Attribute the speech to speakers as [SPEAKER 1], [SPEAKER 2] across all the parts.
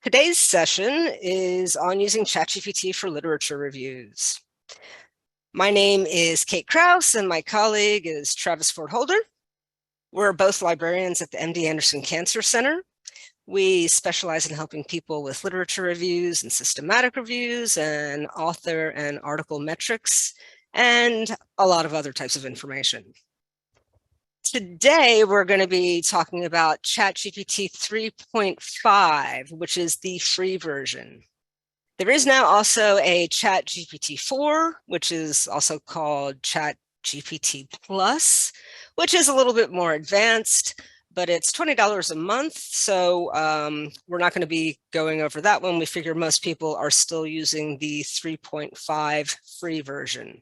[SPEAKER 1] Today's session is on using ChatGPT for literature reviews. My name is Kate Krause and my colleague is Travis Ford Holder. We're both librarians at the MD Anderson Cancer Center. We specialize in helping people with literature reviews and systematic reviews and author and article metrics and a lot of other types of information. Today, we're going to be talking about ChatGPT 3.5, which is the free version. There is now also a ChatGPT 4, which is also called ChatGPT Plus, which is a little bit more advanced, but it's $20 a month. So we're not going to be going over that one. We figure most people are still using the 3.5 free version.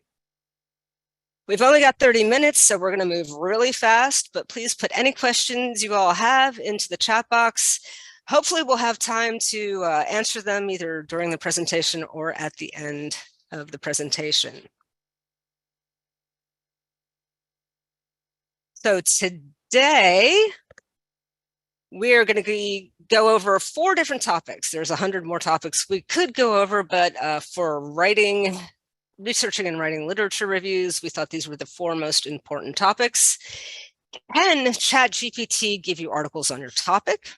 [SPEAKER 1] We've only got 30 minutes, so we're going to move really fast, but please put any questions you all have into the chat box. Hopefully we'll have time to answer them either during the presentation or at the end of the presentation. So today, we're going to go over 4 different topics. There's 100 more topics we could go over, but for researching and writing literature reviews, we thought these were the 4 most important topics. Can ChatGPT give you articles on your topic?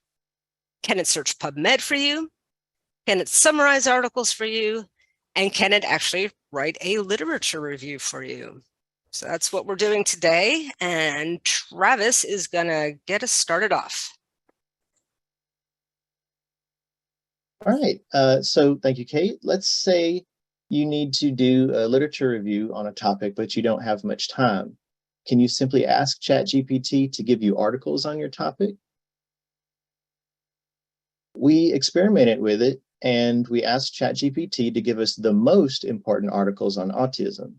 [SPEAKER 1] Can it search PubMed for you? Can it summarize articles for you? And can it actually write a literature review for you? So that's what we're doing today. And Travis is going to get us started off.
[SPEAKER 2] All right. So thank you, Kate. Let's say you need to do a literature review on a topic, but you don't have much time. Can you simply ask ChatGPT to give you articles on your topic? We experimented with it, and we asked ChatGPT to give us the most important articles on autism.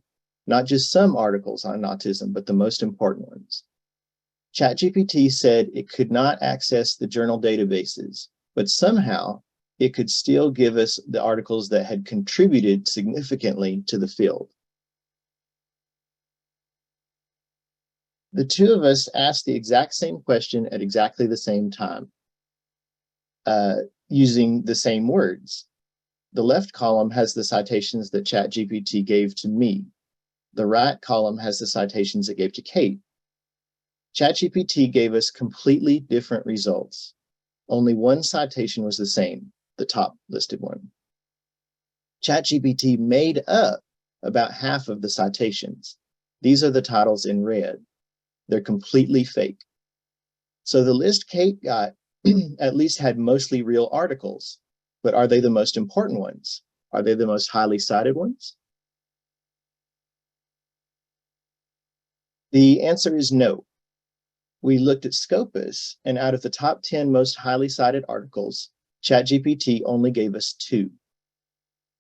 [SPEAKER 2] Not just some articles on autism, but the most important ones. ChatGPT said it could not access the journal databases, but somehow it could still give us the articles that had contributed significantly to the field. The 2 of us asked the exact same question at exactly the same time, using the same words. The left column has the citations that ChatGPT gave to me. The right column has the citations it gave to Kate. ChatGPT gave us completely different results. Only one citation was the same, the top listed one. ChatGPT made up about half of the citations. These are the titles in red. They're completely fake. So the list Kate got at least had mostly real articles, but are they the most important ones? Are they the most highly cited ones? The answer is no. We looked at Scopus, and out of the top 10 most highly cited articles, ChatGPT only gave us 2.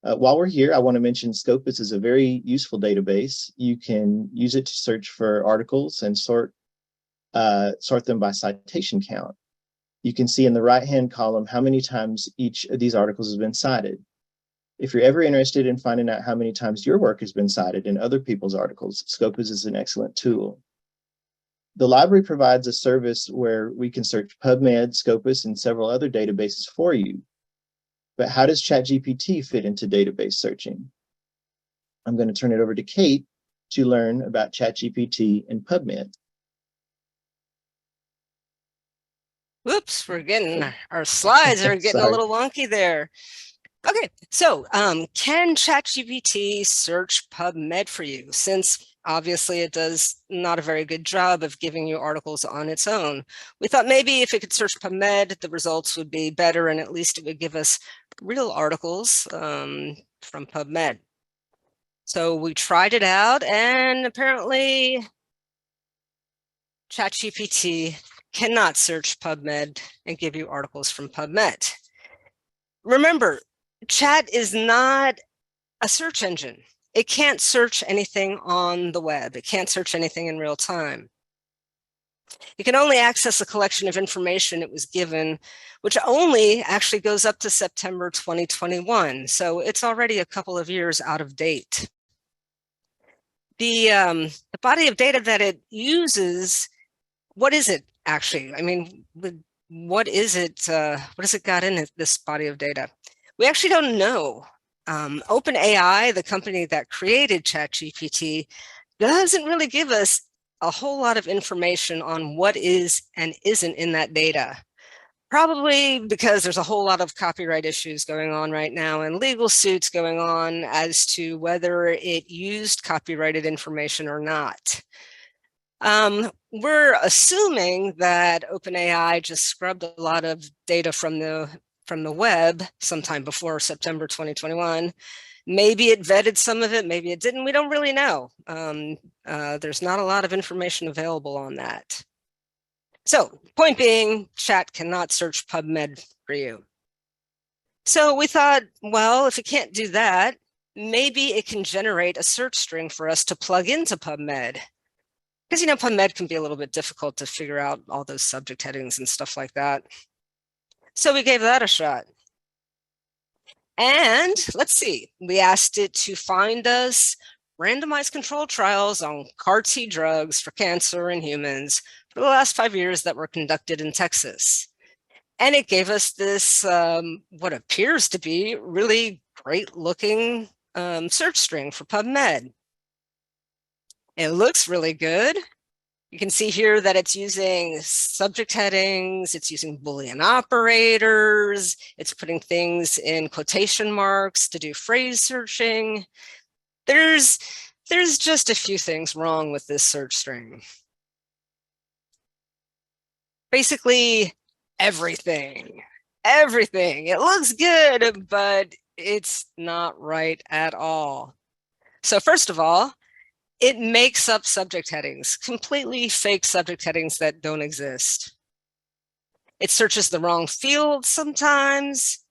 [SPEAKER 2] While we're here, I want to mention Scopus is a very useful database. You can use it to search for articles and sort them by citation count. You can see in the right-hand column how many times each of these articles has been cited. If you're ever interested in finding out how many times your work has been cited in other people's articles, Scopus is an excellent tool. The library provides a service where we can search PubMed, Scopus, and several other databases for you. But how does ChatGPT fit into database searching? I'm going to turn it over to Kate to learn about ChatGPT and PubMed.
[SPEAKER 1] Whoops, our slides are getting a little wonky there. Okay, so can ChatGPT search PubMed for you? Since obviously it does not a very good job of giving you articles on its own. We thought maybe if it could search PubMed, the results would be better and at least it would give us real articles from PubMed. So we tried it out and apparently ChatGPT cannot search PubMed and give you articles from PubMed. Remember, Chat is not a search engine. It can't search anything on the web. It can't search anything in real time. It can only access a collection of information it was given, which only actually goes up to September 2021. So it's already a couple of years out of date. The body of data that it uses, what is it actually? I mean, what is it? What has it got in this body of data? We actually don't know. OpenAI, the company that created ChatGPT, doesn't really give us a whole lot of information on what is and isn't in that data. Probably because there's a whole lot of copyright issues going on right now and legal suits going on as to whether it used copyrighted information or not. We're assuming that OpenAI just scrubbed a lot of data from the web sometime before September 2021. Maybe it vetted some of it, maybe it didn't. We don't really know. There's not a lot of information available on that. So, point being, chat cannot search PubMed for you. So we thought, well, if it can't do that, maybe it can generate a search string for us to plug into PubMed. Because, PubMed can be a little bit difficult to figure out all those subject headings and stuff like that. So we gave that a shot. And let's see, we asked it to find us randomized controlled trials on CAR-T drugs for cancer in humans for the last 5 years that were conducted in Texas. And it gave us this, what appears to be really great looking search string for PubMed. It looks really good. You can see here that it's using subject headings, it's using Boolean operators, it's putting things in quotation marks to do phrase searching. There's just a few things wrong with this search string. Basically, everything. It looks good, but it's not right at all. So first of all, it makes up subject headings, completely fake subject headings that don't exist. It searches the wrong field sometimes.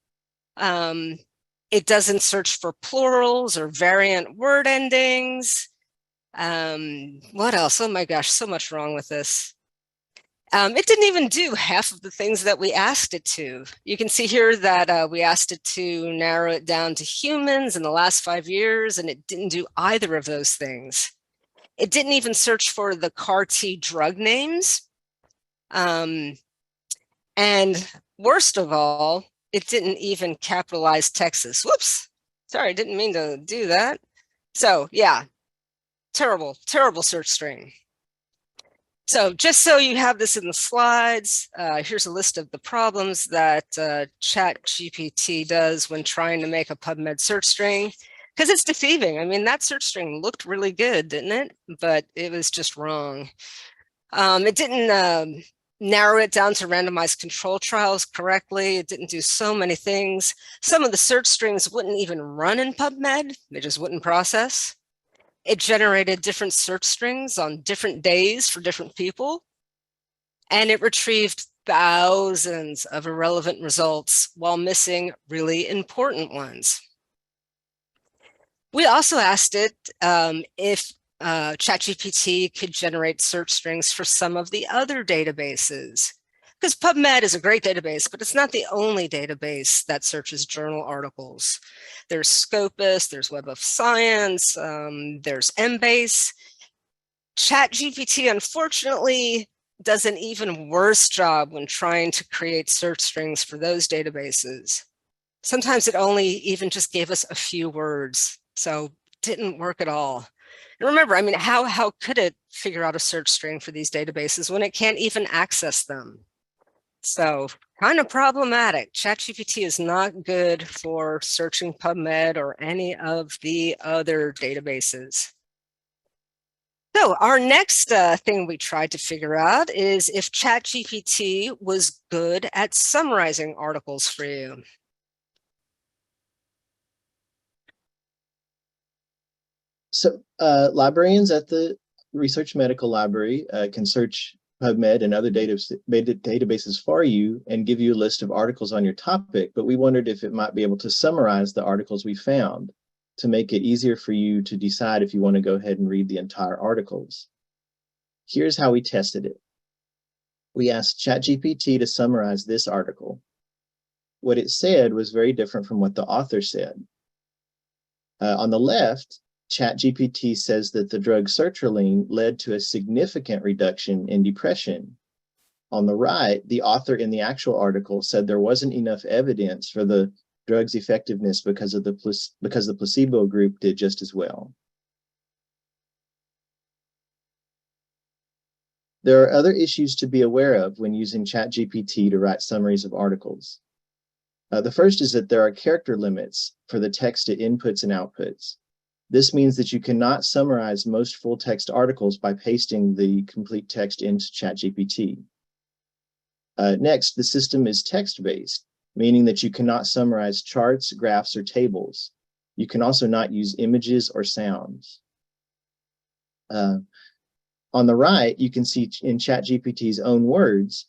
[SPEAKER 1] It doesn't search for plurals or variant word endings. What else? Oh my gosh, so much wrong with this. It didn't even do half of the things that we asked it to. You can see here that we asked it to narrow it down to humans in the last 5 years, and it didn't do either of those things. It didn't even search for the CAR-T drug names. And worst of all, it didn't even capitalize Texas. Whoops, sorry, I didn't mean to do that. So yeah, terrible search string. So just so you have this in the slides, here's a list of the problems that ChatGPT does when trying to make a PubMed search string, because it's deceiving. I mean, that search string looked really good, didn't it? But it was just wrong. It didn't narrow it down to randomized control trials correctly. It didn't do so many things. Some of the search strings wouldn't even run in PubMed. They just wouldn't process. It generated different search strings on different days for different people. And it retrieved thousands of irrelevant results while missing really important ones. We also asked it if ChatGPT could generate search strings for some of the other databases. Because PubMed is a great database, but it's not the only database that searches journal articles. There's Scopus, there's Web of Science, there's Embase. ChatGPT, unfortunately, does an even worse job when trying to create search strings for those databases. Sometimes it only even just gave us a few words, so didn't work at all. And remember, I mean, how could it figure out a search string for these databases when it can't even access them? So kind of problematic. ChatGPT is not good for searching PubMed or any of the other databases. So our next thing we tried to figure out is if ChatGPT was good at summarizing articles for you.
[SPEAKER 2] So librarians at the Research Medical Library can search PubMed and other databases for you and give you a list of articles on your topic, but we wondered if it might be able to summarize the articles we found to make it easier for you to decide if you want to go ahead and read the entire articles. Here's how we tested it. We asked ChatGPT to summarize this article. What it said was very different from what the author said. On the left, ChatGPT says that the drug sertraline led to a significant reduction in depression. On the right, the author in the actual article said there wasn't enough evidence for the drug's effectiveness because the placebo group did just as well. There are other issues to be aware of when using ChatGPT to write summaries of articles. The first is that there are character limits for the text to inputs and outputs. This means that you cannot summarize most full-text articles by pasting the complete text into ChatGPT. Next, the system is text-based, meaning that you cannot summarize charts, graphs, or tables. You can also not use images or sounds. On the right, you can see in ChatGPT's own words,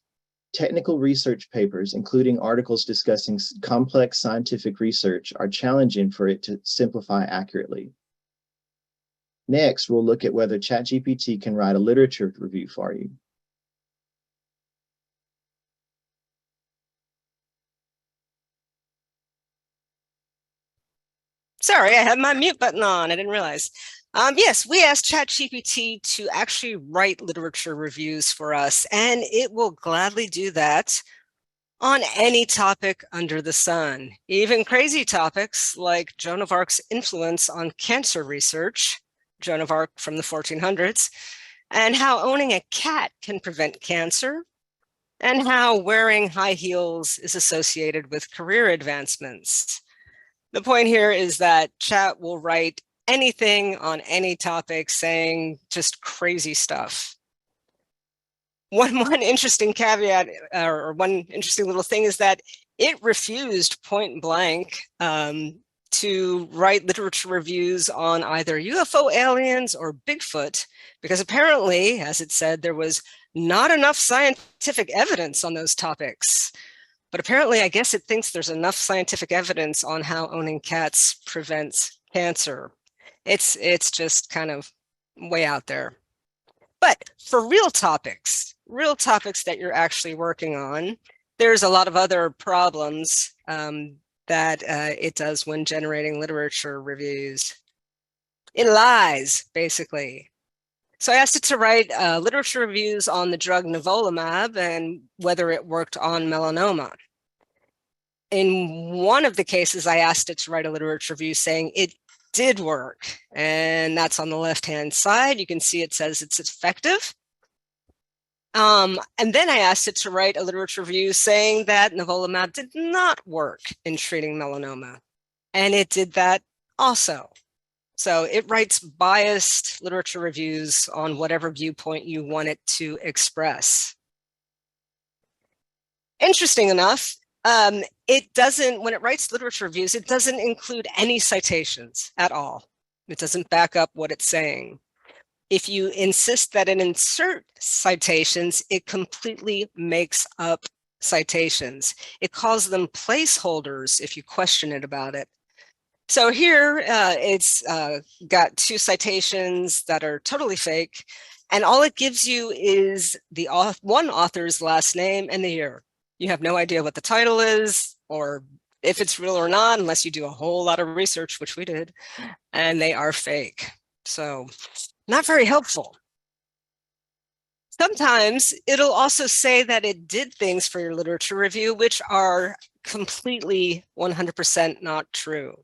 [SPEAKER 2] technical research papers, including articles discussing complex scientific research, are challenging for it to simplify accurately. Next, we'll look at whether ChatGPT can write a literature review for you.
[SPEAKER 1] Sorry, I had my mute button on. I didn't realize. Yes, we asked ChatGPT to actually write literature reviews for us, and it will gladly do that on any topic under the sun, even crazy topics like Joan of Arc's influence on cancer research, Joan of Arc from the 1400s, and how owning a cat can prevent cancer, and how wearing high heels is associated with career advancements. The point here is that chat will write anything on any topic saying just crazy stuff. One interesting caveat or one interesting little thing is that it refused point blank to write literature reviews on either UFO aliens or Bigfoot, because apparently, as it said, there was not enough scientific evidence on those topics. But apparently, I guess it thinks there's enough scientific evidence on how owning cats prevents cancer. It's just kind of way out there. But for real topics that you're actually working on, there's a lot of other problems that it does when generating literature reviews. It lies, basically. So I asked it to write literature reviews on the drug nivolumab and whether it worked on melanoma. In one of the cases, I asked it to write a literature review saying it did work. And that's on the left-hand side. You can see it says it's effective. And then I asked it to write a literature review saying that nivolumab did not work in treating melanoma. And it did that also. So it writes biased literature reviews on whatever viewpoint you want it to express. Interesting enough, it doesn't, when it writes literature reviews, it doesn't include any citations at all. It doesn't back up what it's saying. If you insist that it insert citations, it completely makes up citations. It calls them placeholders if you question it about it. So here it's got two citations that are totally fake, and all it gives you is the one author's last name and the year. You have no idea what the title is or if it's real or not, unless you do a whole lot of research, which we did, and they are fake. So not very helpful. Sometimes it'll also say that it did things for your literature review, which are completely 100% not true.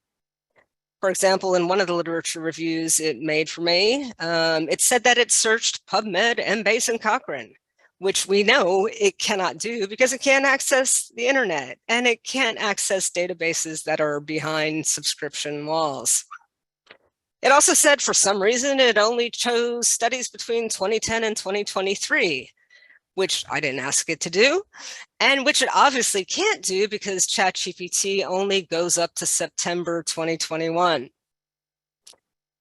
[SPEAKER 1] For example, in one of the literature reviews it made for me, it said that it searched PubMed, Embase, and Cochrane, which we know it cannot do because it can't access the internet and it can't access databases that are behind subscription walls. It also said for some reason it only chose studies between 2010 and 2023, which I didn't ask it to do, and which it obviously can't do because ChatGPT only goes up to September 2021.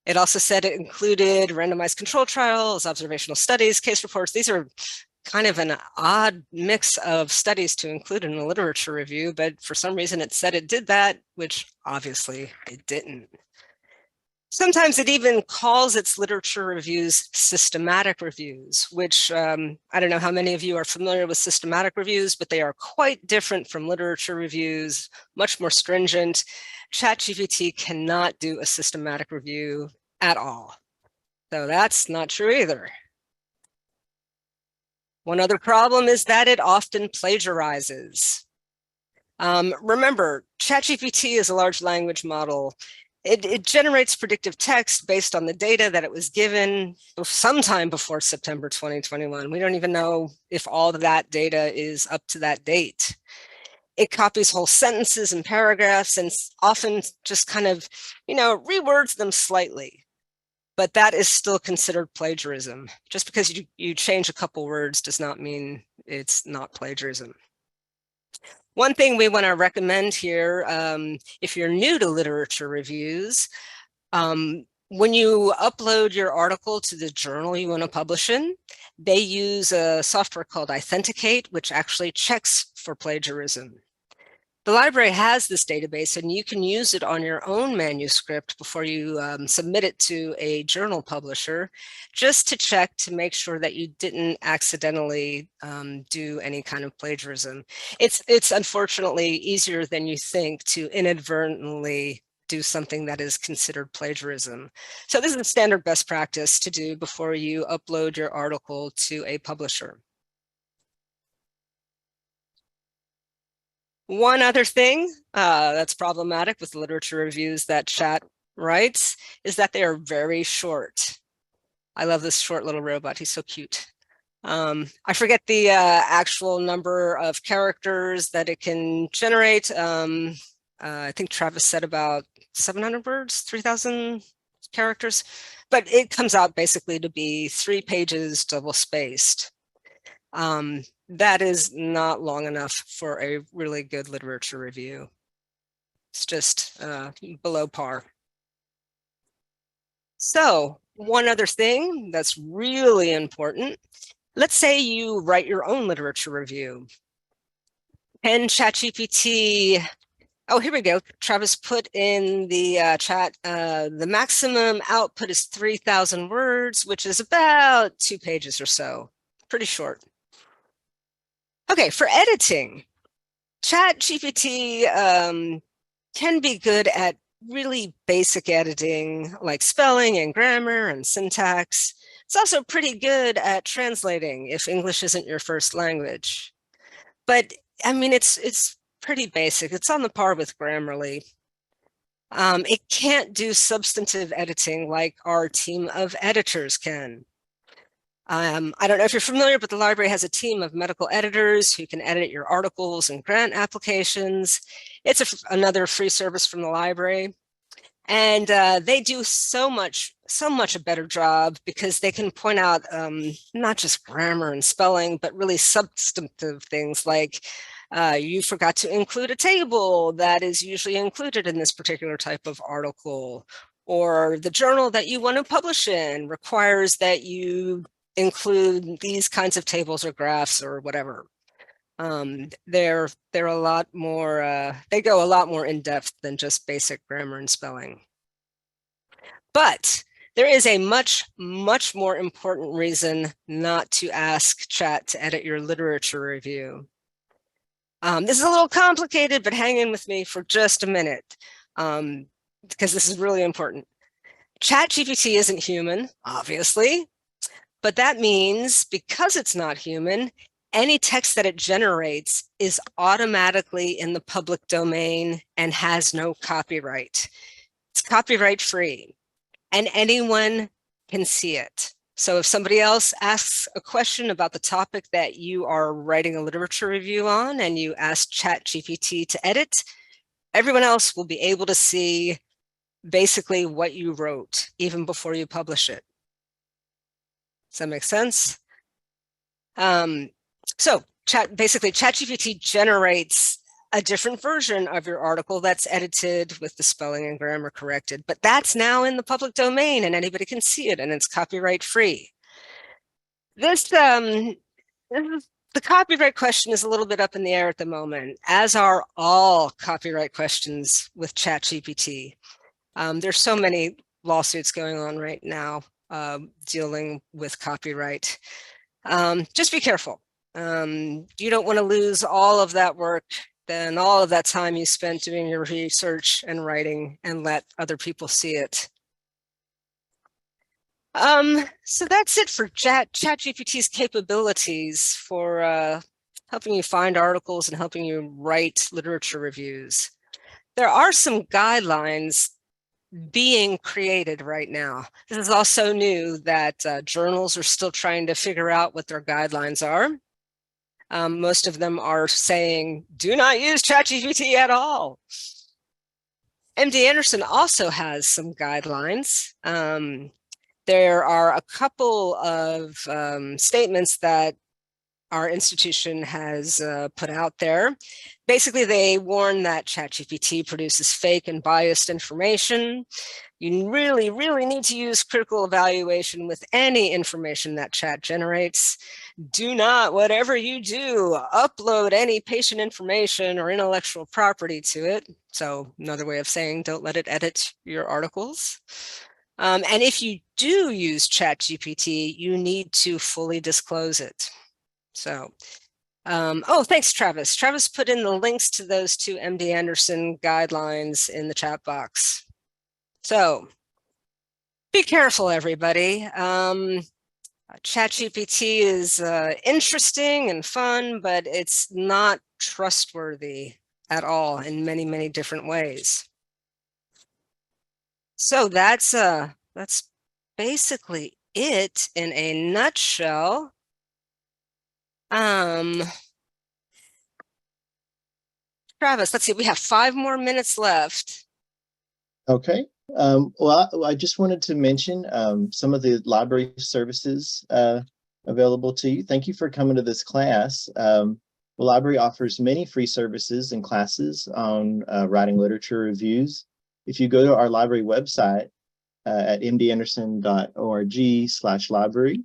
[SPEAKER 1] It also said it included randomized control trials, observational studies, case reports. These are kind of an odd mix of studies to include in a literature review, but for some reason it said it did that, which obviously it didn't. Sometimes it even calls its literature reviews systematic reviews, which I don't know how many of you are familiar with systematic reviews, but they are quite different from literature reviews, much more stringent. ChatGPT cannot do a systematic review at all. So that's not true either. One other problem is that it often plagiarizes. Remember, ChatGPT is a large language model. It generates predictive text based on the data that it was given sometime before September 2021. We don't even know if all of that data is up to that date. It copies whole sentences and paragraphs and often just kind of, rewords them slightly. But that is still considered plagiarism. Just because you change a couple words does not mean it's not plagiarism. One thing we want to recommend here, if you're new to literature reviews, when you upload your article to the journal you want to publish in, they use a software called Authenticate, which actually checks for plagiarism. The library has this database, and you can use it on your own manuscript before you submit it to a journal publisher, just to check to make sure that you didn't accidentally do any kind of plagiarism. It's unfortunately easier than you think to inadvertently do something that is considered plagiarism. So this is a standard best practice to do before you upload your article to a publisher. One other thing that's problematic with literature reviews that Chat writes is that they are very short. I love this short little robot. He's so cute. I forget the actual number of characters that it can generate. I think Travis said about 700 words, 3,000 characters, but it comes out basically to be 3 pages double spaced. That is not long enough for a really good literature review. It's just below par. So one other thing that's really important, let's say you write your own literature review. And ChatGPT, oh, here we go. Travis put in the chat, the maximum output is 3,000 words, which is about 2 pages or so, pretty short. Okay, for editing, ChatGPT can be good at really basic editing, like spelling and grammar and syntax. It's also pretty good at translating if English isn't your first language. But I mean, it's pretty basic. It's on the par with Grammarly. It can't do substantive editing like our team of editors can. I don't know if you're familiar, but the library has a team of medical editors who can edit your articles and grant applications. It's another free service from the library. And they do so much a better job because they can point out not just grammar and spelling, but really substantive things like you forgot to include a table that is usually included in this particular type of article, or the journal that you want to publish in requires that you include these kinds of tables or graphs or whatever. They're a lot more, they go a lot more in depth than just basic grammar and spelling. But there is a much more important reason not to ask Chat to edit your literature review. This is a little complicated, but hang in with me for just a minute, because this is really important. ChatGPT isn't human, obviously. But that means because it's not human, any text that it generates is automatically in the public domain and has no copyright. It's copyright free and anyone can see it. So if somebody else asks a question about the topic that you are writing a literature review on and you ask ChatGPT to edit, everyone else will be able to see basically what you wrote even before you publish it. Does that make sense? So basically ChatGPT generates a different version of your article that's edited with the spelling and grammar corrected, but that's now in the public domain and anybody can see it and it's copyright free. The copyright question is a little bit up in the air at the moment, as are all copyright questions with ChatGPT. There's so many lawsuits going on right now dealing with copyright. Just be careful. You don't want to lose all of that work, then all of that time you spent doing your research and writing and let other people see it. So that's it for ChatGPT's capabilities for helping you find articles and helping you write literature reviews. There are some guidelines being created right now. This is also new that journals are still trying to figure out what their guidelines are. Most of them are saying, do not use ChatGPT at all. MD Anderson also has some guidelines. There are a couple of statements that our institution has put out there. Basically, they warn that ChatGPT produces fake and biased information. You really, really need to use critical evaluation with any information that chat generates. Do not, whatever you do, upload any patient information or intellectual property to it. So another way of saying, don't let it edit your articles. And if you do use ChatGPT, you need to fully disclose it. So, oh, thanks, Travis. Travis put in the links to those two MD Anderson guidelines in the chat box. So be careful, everybody. ChatGPT is interesting and fun, but it's not trustworthy at all in many, many different ways. So that's basically it in a nutshell. Travis, let's see, we have 5 more minutes left.
[SPEAKER 2] Okay. Well, I just wanted to mention some of the library services available to you. Thank you for coming to this class. The library offers many free services and classes on writing literature reviews. If you go to our library website at mdanderson.org/library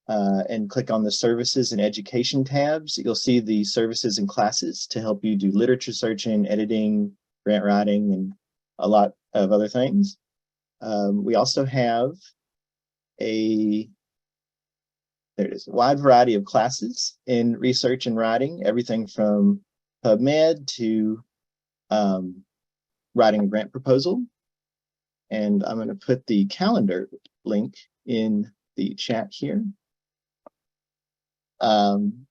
[SPEAKER 2] and click on the services and education tabs, you'll see the services and classes to help you do literature searching, editing, grant writing, and a lot of other things. We also have a wide variety of classes in research and writing, everything from PubMed to writing a grant proposal. And I'm going to put the calendar link in the chat here. And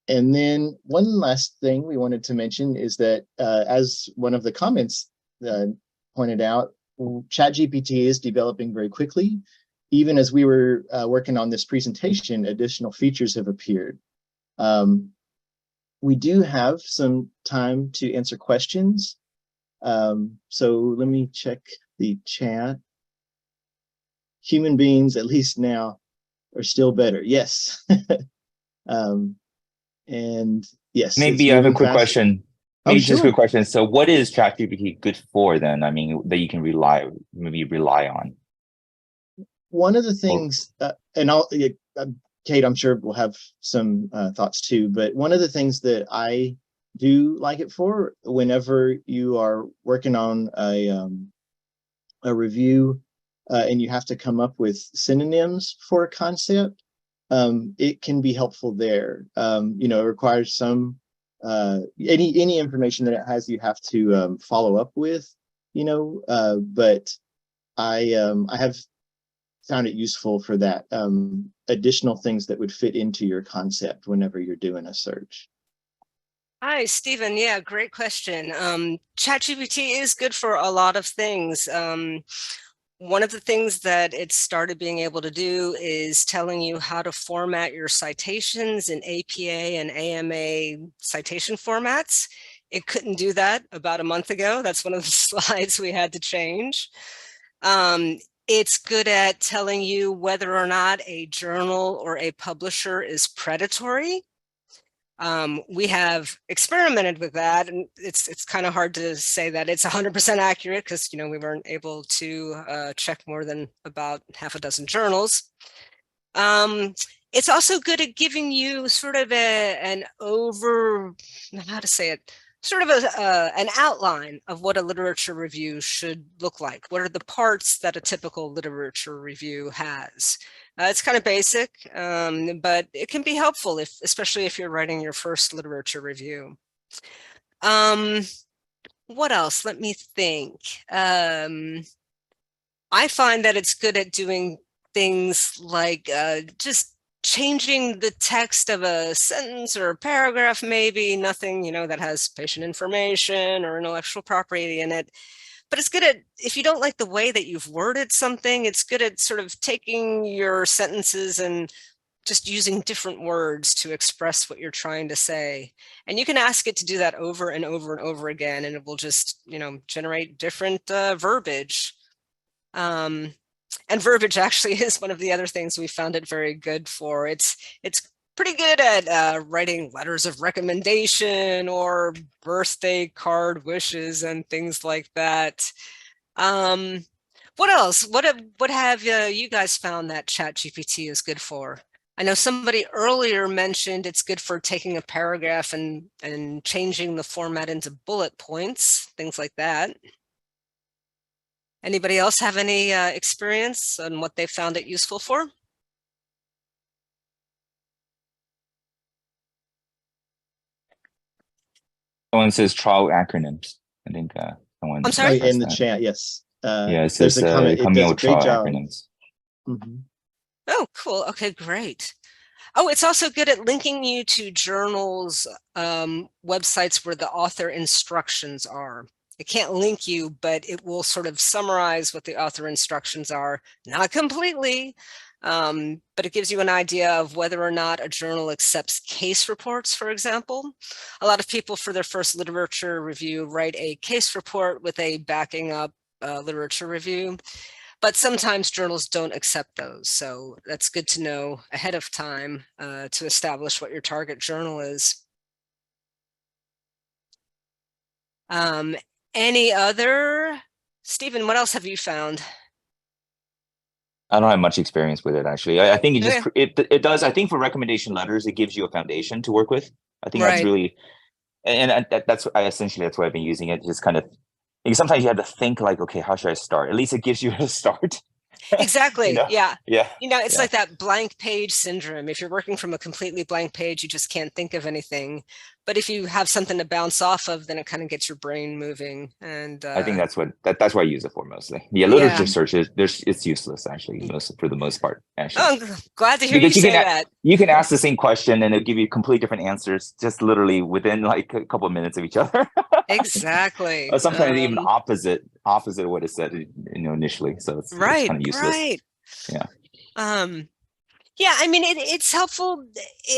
[SPEAKER 2] then one last thing we wanted to mention is that as one of the comments pointed out, ChatGPT is developing very quickly. Even as we were working on this presentation, additional features have appeared. We do have some time to answer questions. So let me check the chat. Human beings, at least now, are still better. Yes. And yes,
[SPEAKER 3] maybe I have a quick question.
[SPEAKER 2] Oh,
[SPEAKER 3] Maybe just a
[SPEAKER 2] sure.
[SPEAKER 3] quick question. So what is ChatGPT good for then? I mean, that you can rely on?
[SPEAKER 2] One of the things, and Kate, I'm sure will have some thoughts too, but one of the things that I do like it for, whenever you are working on a review and you have to come up with synonyms for a concept, it can be helpful there. It requires some any information that it has, you have to follow up with, but I have found it useful for that, additional things that would fit into your concept whenever you're doing a search.
[SPEAKER 1] Hi, Stephen. Yeah, great question. ChatGPT is good for a lot of things. One of the things that it started being able to do is telling you how to format your citations in APA and AMA citation formats. It couldn't do that about a month ago. That's one of the slides we had to change. It's good at telling you whether or not a journal or a publisher is predatory. We have experimented with that, and it's kind of hard to say that it's 100% accurate because we weren't able to check more than about half a dozen journals. It's also good at giving you sort of an an outline of what a literature review should look like. What are the parts that a typical literature review has? It's kind of basic, but it can be helpful, especially if you're writing your first literature review. What else? Let me think. I find that it's good at doing things like just changing the text of a sentence or a paragraph, maybe nothing, that has patient information or intellectual property in it. But it's good at, if you don't like the way that you've worded something, it's good at sort of taking your sentences and just using different words to express what you're trying to say. And you can ask it to do that over and over and over again, and it will just, generate different verbiage. And verbiage actually is one of the other things we found it very good for. It's pretty good at writing letters of recommendation or birthday card wishes and things like that. What else? What have you guys found that ChatGPT is good for? I know somebody earlier mentioned it's good for taking a paragraph and changing the format into bullet points, things like that. Anybody else have any experience on what they found it useful for?
[SPEAKER 3] Someone says trial acronyms. I think someone
[SPEAKER 1] I'm sorry?
[SPEAKER 2] In the
[SPEAKER 3] that.
[SPEAKER 2] chat, yes.
[SPEAKER 3] Yeah, it
[SPEAKER 2] There's
[SPEAKER 3] says
[SPEAKER 2] a comment. It
[SPEAKER 3] coming
[SPEAKER 2] does
[SPEAKER 3] out
[SPEAKER 2] a
[SPEAKER 3] with
[SPEAKER 2] great
[SPEAKER 3] trial
[SPEAKER 2] job.
[SPEAKER 3] acronyms.
[SPEAKER 2] Mhm.
[SPEAKER 1] Oh, cool. Okay, great. Oh, it's also good at linking you to journals, websites where the author instructions are. It can't link you, but it will sort of summarize what the author instructions are, not completely, but it gives you an idea of whether or not a journal accepts case reports, for example. A lot of people for their first literature review write a case report with a backing up literature review. But sometimes journals don't accept those. So that's good to know ahead of time to establish what your target journal is. Any other? Stephen, what else have you found?
[SPEAKER 3] I don't have much experience with it, actually. I think it just
[SPEAKER 1] Yeah.
[SPEAKER 3] it does. I think for recommendation letters, it gives you a foundation to work with. I think that's
[SPEAKER 1] Right.
[SPEAKER 3] really, and that's essentially that's why I've been using it. Just kind of, because sometimes you have to think like, okay, how should I start? At least it gives you a start.
[SPEAKER 1] Exactly. Yeah.
[SPEAKER 3] Yeah.
[SPEAKER 1] It's
[SPEAKER 3] Yeah.
[SPEAKER 1] like that blank page syndrome. If you're working from a completely blank page, you just can't think of anything. But if you have something to bounce off of, then it kind of gets your brain moving. And
[SPEAKER 3] I think that's that's what I use it for mostly. Yeah,
[SPEAKER 1] yeah.
[SPEAKER 3] literature search it's useless actually, for the most part, actually.
[SPEAKER 1] Oh, I'm glad to hear you
[SPEAKER 3] Because
[SPEAKER 1] say that.
[SPEAKER 3] you can ask the same question and it'll give you completely different answers just literally within like a couple of minutes of each other.
[SPEAKER 1] Exactly.
[SPEAKER 3] Or sometimes even opposite of what it said, initially. So it's
[SPEAKER 1] Right,
[SPEAKER 3] kind of useless.
[SPEAKER 1] right.
[SPEAKER 3] Yeah.
[SPEAKER 1] Yeah, I mean, it's helpful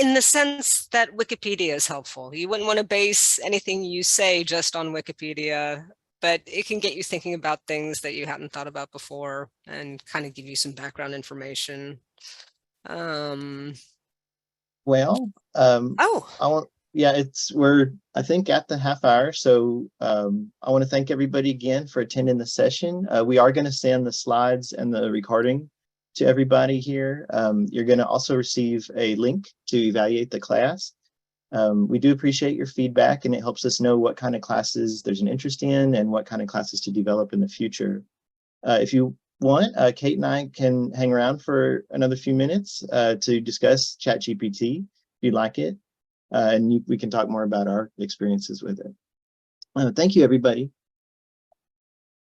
[SPEAKER 1] in the sense that Wikipedia is helpful. You wouldn't want to base anything you say just on Wikipedia, but it can get you thinking about things that you hadn't thought about before and kind of give you some background information.
[SPEAKER 2] Well,
[SPEAKER 1] Oh,
[SPEAKER 2] we're I think at the half hour. So I want to thank everybody again for attending the session. We are going to send the slides and the recording to everybody here. You're going to also receive a link to evaluate the class. We do appreciate your feedback, and it helps us know what kind of classes there's an interest in and what kind of classes to develop in the future. If you want, Kate and I can hang around for another few minutes to discuss ChatGPT if you like it, and we can talk more about our experiences with it. Thank you, everybody.